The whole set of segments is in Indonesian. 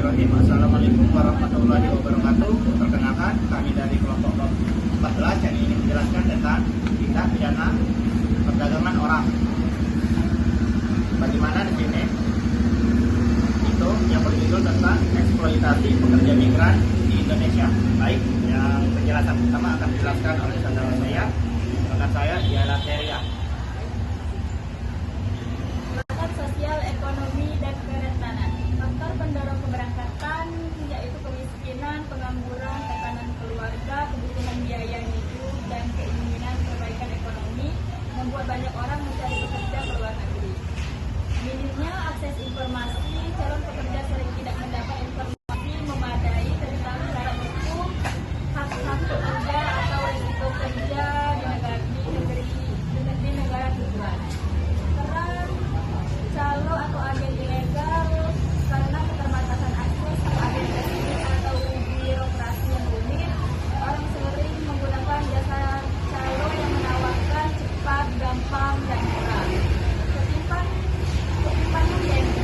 Bismillahirrahmanirrahim. Assalamualaikum warahmatullahi wabarakatuh. Perkenalkan, kami dari kelompok 14 yang ingin menjelaskan tentang tindak pidana perdagangan orang. Bagaimana di sini? Itu yang berjudul tentang eksploitasi pekerja migran di Indonesia. Baik, yang penjelasan pertama akan dijelaskan oleh saudara saya. Rekan saya ialah Teria. Sosial, ekonomi, dan kerentanan. Faktor pendorong keberangkatan yaitu kemiskinan, pengangguran, tekanan keluarga, kebutuhan biaya hidup, dan keinginan perbaikan ekonomi membuat banyak orang mencari pekerja ke luar negeri. Minimnya akses informasi, calon pekerja sering tidak mendapat informasi memadai tentang syarat hukum, hak-hak pekerja atau risiko kerja di negara tujuan. Calo atau agen ilegal karena keterbatasan akses ke agen resmi atau birokrasi yang rumit, orang sering menggunakan jasa calo yang menawarkan cepat, gampang, dan murah. Ketimpangan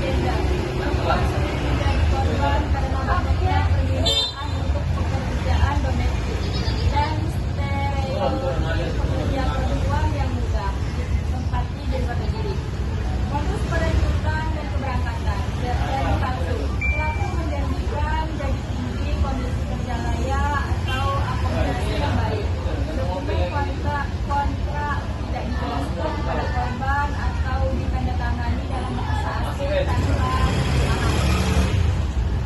gender, perempuan sering menjadi korban karena banyaknya permintaan untuk pekerjaan domestik dan stereotip pekerja perempuan yang mudah ditempati di luar negeri. Modus perekrutan dan keberangkatan dari palsu. Pelaku menjanjikan gaji tinggi, kondisi kerja layak, atau akomodasi yang baik. Dokumen kontrak tidak dijelaskan kepada korban atau ditandatangani dalam bahasa asing tanpa pemahaman.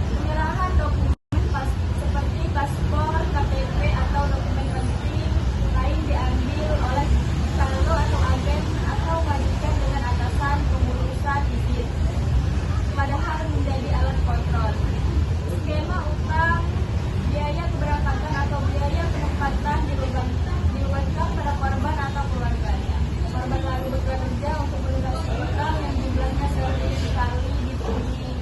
Penyerahan dokumen seperti paspor, KTP, atau dokumen penting lain diambil oleh calo atau agen atau majikan dengan atasan pengurusan izin, padahal menjadi alat kontrol. Skema utang, biaya keberangkatan atau biaya penempatan dibebankan pada korban atau keluarganya. Korban lalu bekerja untuk melunasi utang yang jumlahnya sering kali dipenuhi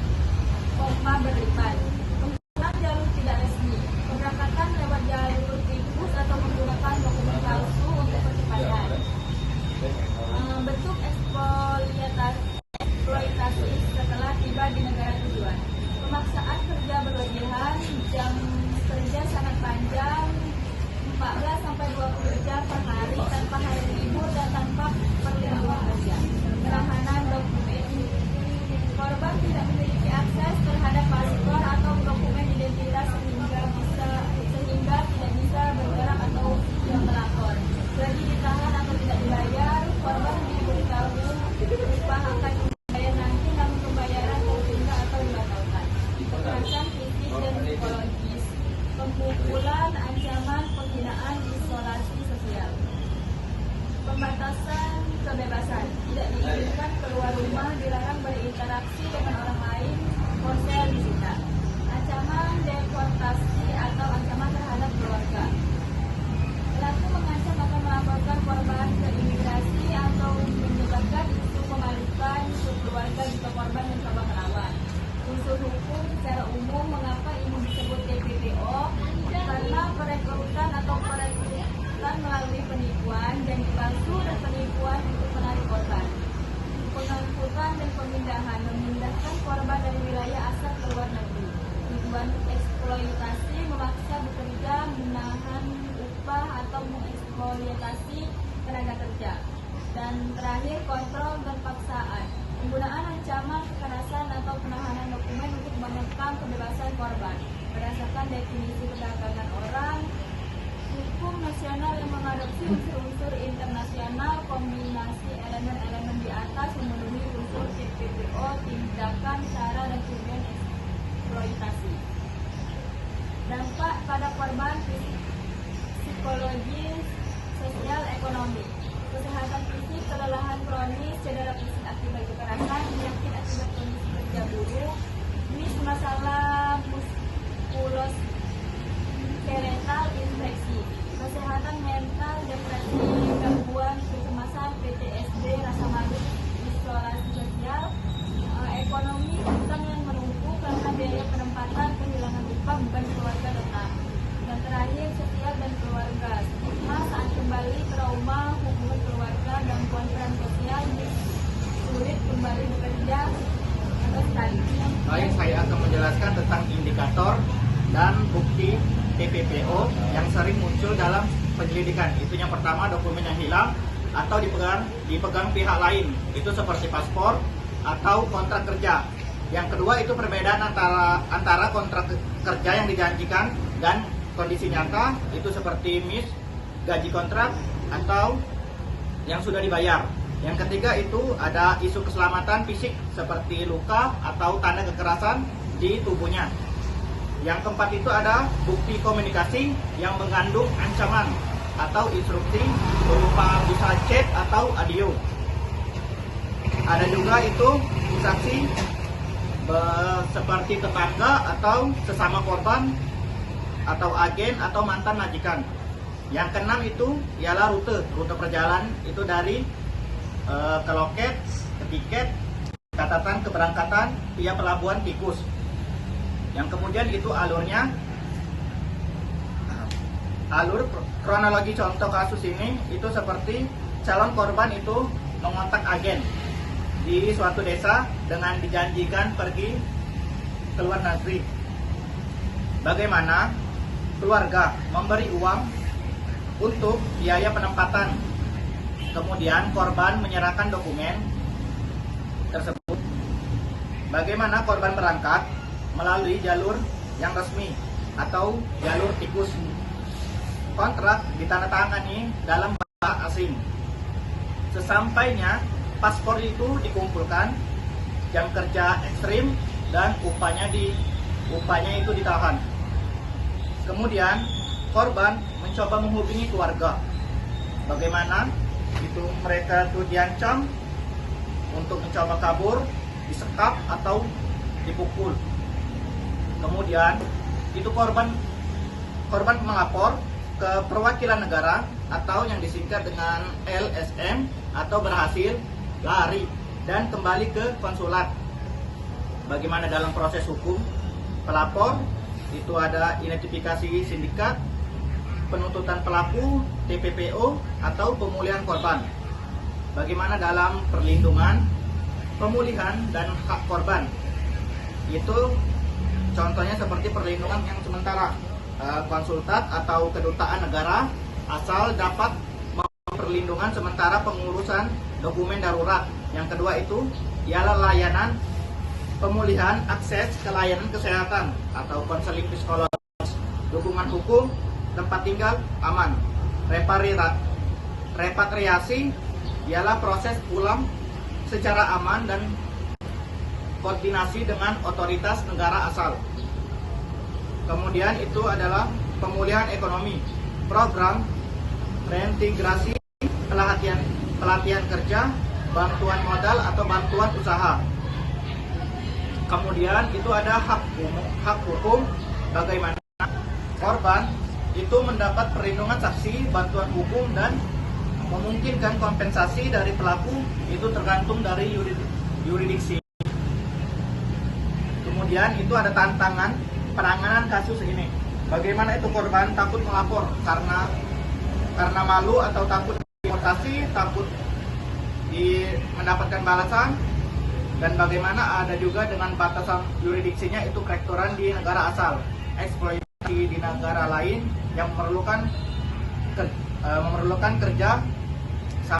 berlipat. Penggunaan jalur tidak resmi, keberangkatan lewat jalur tikus atau menggunakan dokumen palsu untuk percepatan. Bentuk eksploitasi setelah tiba di negara tujuan. Pemaksaan kerja berlebihan, jam kerja sangat panjang, 14-20 jam per hari tanpa hari libur dan tanpa perlindungan kerja. Penahanan dokumen. Korban tidak memiliki akses terhadap paspor atau dokumen identitas sehingga tidak bisa bergerak atau melapor. Gaji ditahan atau tidak dibayar, korban diberitahu upah akan dibayar nanti, namun pembayaran tertunda atau dibatalkan. Kekerasan fisik dan psikologis, pemukulan, ancaman, penghinaan, isolasi sosial. Pembatasan kebebasan, tidak diizinkan keluar rumah, dilarang berinteraksi dengan orang lain, ponsel disita. Ancaman deportasi atau ancaman terhadap keluarga. Pelaku mengancam akan melaporkan korban ke imigrasi atau menyebabkan isu pemalukan ke keluarga jika korban mencoba melawan. Unsur hukum secara umum, mengapa ini disebut TPPO? Karena perekrutan atau perekrutan melalui penipuan, janji palsu dan penipuan untuk menarik korban. Pengangkutan dan pemindahan, memindahkan korban dari wilayah asal ke luar negeri. Tujuan eksploitasi, memaksa bekerja, menahan upah atau mengeksploitasi tenaga kerja. Dan terakhir, kontrol dan paksaan, penggunaan ancaman, kekerasan atau penahanan dokumen untuk mengekang kebebasan korban. Berdasarkan definisi perdagangan orang, hukum nasional yang mengadopsi unsur-unsur internasional, kombinasi elemen-elemen di atas memenuhi unsur TPPO, tindakan, cara, dan tujuan eksploitasi. Dampak pada korban fisik, psikologis, sosial, ekonomi. Kesehatan fisik, kelelahan kronis, cedera fisik akibat kekerasan, penyakit akibat kondisi kerja buruk, masalah muskuloskeletal, infeksi. Kesehatan mental, depresi, gangguan kecemasan, PTSD, rasa malu, isolasi sosial. Ekonomi, hutang yang menumpuk karena biaya penempatan, kehilangan upah, beban keluarga tetap. Dan terakhir, sosial dan keluarga. Stigma saat kembali, trauma, hubungan keluarga, gangguan peran sosial, sulit kembali bekerja, atau sekali. Baik, saya akan menjelaskan tentang indikator dan bukti TPPO yang sering muncul dalam penyelidikan. Itu yang pertama, dokumen yang hilang atau dipegang pihak lain. Itu seperti paspor atau kontrak kerja. Yang kedua itu perbedaan antara kontrak kerja yang dijanjikan dan kondisi nyata. Itu seperti gaji kontrak atau yang sudah dibayar. Yang ketiga itu ada isu keselamatan fisik seperti luka atau tanda kekerasan di tubuhnya. Yang keempat itu ada bukti komunikasi yang mengandung ancaman atau instruksi berupa bisa chat atau audio. Ada juga itu saksi seperti tetangga atau sesama korban atau agen atau mantan majikan. Yang keenam itu ialah rute perjalanan itu dari ke loket, ke tiket, catatan keberangkatan via pelabuhan tikus. Yang kemudian itu alurnya, alur kronologi contoh kasus ini itu seperti calon korban itu mengontak agen di suatu desa dengan dijanjikan pergi ke luar negeri. Bagaimana keluarga memberi uang untuk biaya penempatan. Kemudian korban menyerahkan dokumen tersebut. Bagaimana korban berangkat melalui jalur yang resmi atau jalur tikus. Kontrak ditandatangani dalam bahasa asing. Sesampainya paspor itu dikumpulkan, jam kerja ekstrim dan upahnya itu ditahan. Kemudian korban mencoba menghubungi keluarga. Bagaimana itu mereka tuh diancam untuk mencoba kabur, disekap atau dipukul. Kemudian itu korban melapor ke perwakilan negara atau yang disingkat dengan LSM atau berhasil lari dan kembali ke konsulat. Bagaimana dalam proses hukum pelapor itu ada identifikasi sindikat, penuntutan pelaku, TPPO atau pemulihan korban. Bagaimana dalam perlindungan, pemulihan dan hak korban. Itu contohnya seperti perlindungan yang sementara, konsultat atau kedutaan negara asal dapat perlindungan sementara pengurusan dokumen darurat. Yang kedua itu ialah layanan pemulihan akses ke layanan kesehatan atau konseling psikologis, dukungan hukum, tempat tinggal aman. Repatriasi ialah proses pulang secara aman dan koordinasi dengan otoritas negara asal. Kemudian itu adalah pemulihan ekonomi, program reintegrasi, pelatihan kerja, bantuan modal atau bantuan usaha. Kemudian itu ada hak hukum, bagaimana korban itu mendapat perlindungan saksi, bantuan hukum dan memungkinkan kompensasi dari pelaku itu tergantung dari yurisdiksi. Kemudian itu ada tantangan penanganan kasus ini. Bagaimana itu korban takut melapor karena malu atau takut deportasi, takut mendapatkan balasan, dan bagaimana ada juga dengan batasan yurisdiksinya itu kerektoran di negara asal, eksploitasi di negara lain yang memerlukan kerja